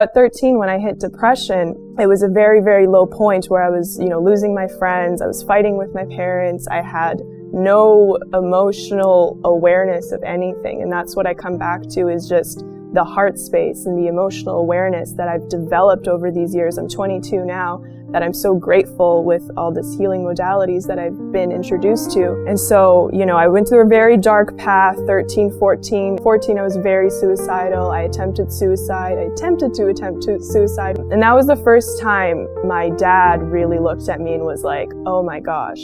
At 13, when I hit depression, it was a very, very low point where I was, losing my friends. I was fighting with my parents. I had no emotional awareness of anything. And that's what I come back to, is just the heart space and the emotional awareness that I've developed over these years. I'm 22 now, that I'm so grateful with all this healing modalities that I've been introduced to. And so, I went through a very dark path, 13, 14. 14, I was very suicidal. I attempted suicide. I attempted to attempt suicide. And that was the first time my dad really looked at me and was like, oh my gosh,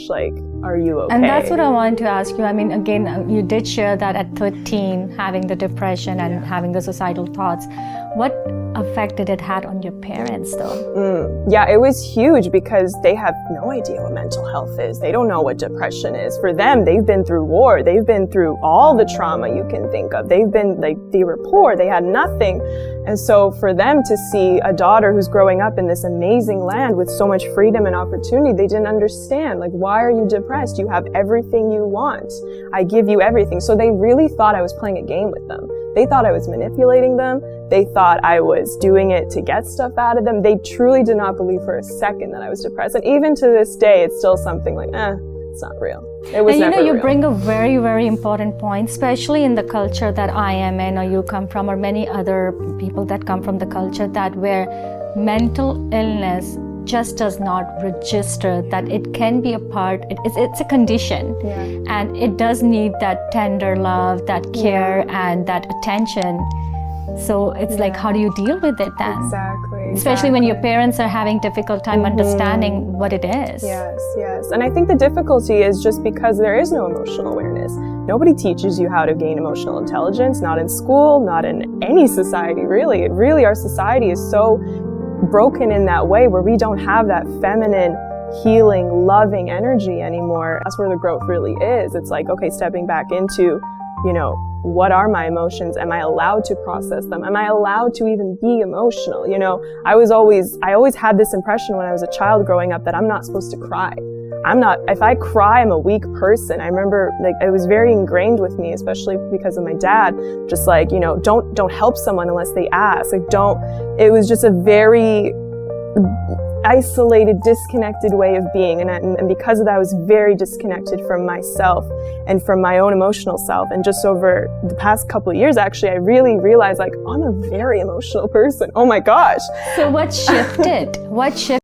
are you okay? And that's what I wanted to ask you. I mean, again, you did share that at 13, having the depression and having the suicidal thoughts. What effect did it have on your parents, though? Yeah, it was huge, because they have no idea what mental health is. They don't know what depression is. For them, they've been through war. They've been through all the trauma you can think of. They were poor. They had nothing. And so for them to see a daughter who's growing up in this amazing land with so much freedom and opportunity, they didn't understand. Why are you depressed? You have everything you want. I give you everything. So they really thought I was playing a game with them. They thought I was manipulating them. They thought I was doing it to get stuff out of them. They truly did not believe for a second that I was depressed. And even to this day, it's still something it's not real. It was never real. You bring a very, very important point, especially in the culture that I am in, or you come from, or many other people that come from the culture where mental illness just does not register, that it can be a part, it's a condition. Yeah. And it does need that tender love, that care, and that attention. So it's how do you deal with it then? Exactly. Especially when your parents are having difficult time understanding what it is. Yes. And I think the difficulty is just because there is no emotional awareness. Nobody teaches you how to gain emotional intelligence, not in school, not in any society, really. Really, our society is so broken in that way, where we don't have that feminine, healing, loving energy anymore. That's where the growth really is. It's okay, stepping back into, what are my emotions? Am I allowed to process them? Am I allowed to even be emotional? I always had this impression when I was a child growing up that I'm not supposed to cry. If I cry, I'm a weak person. I remember it was very ingrained with me, especially because of my dad, just don't help someone unless they ask. It was just a very isolated, disconnected way of being. And because of that, I was very disconnected from myself and from my own emotional self. And just over the past couple of years, actually, I really realized I'm a very emotional person. Oh my gosh. So what shifted?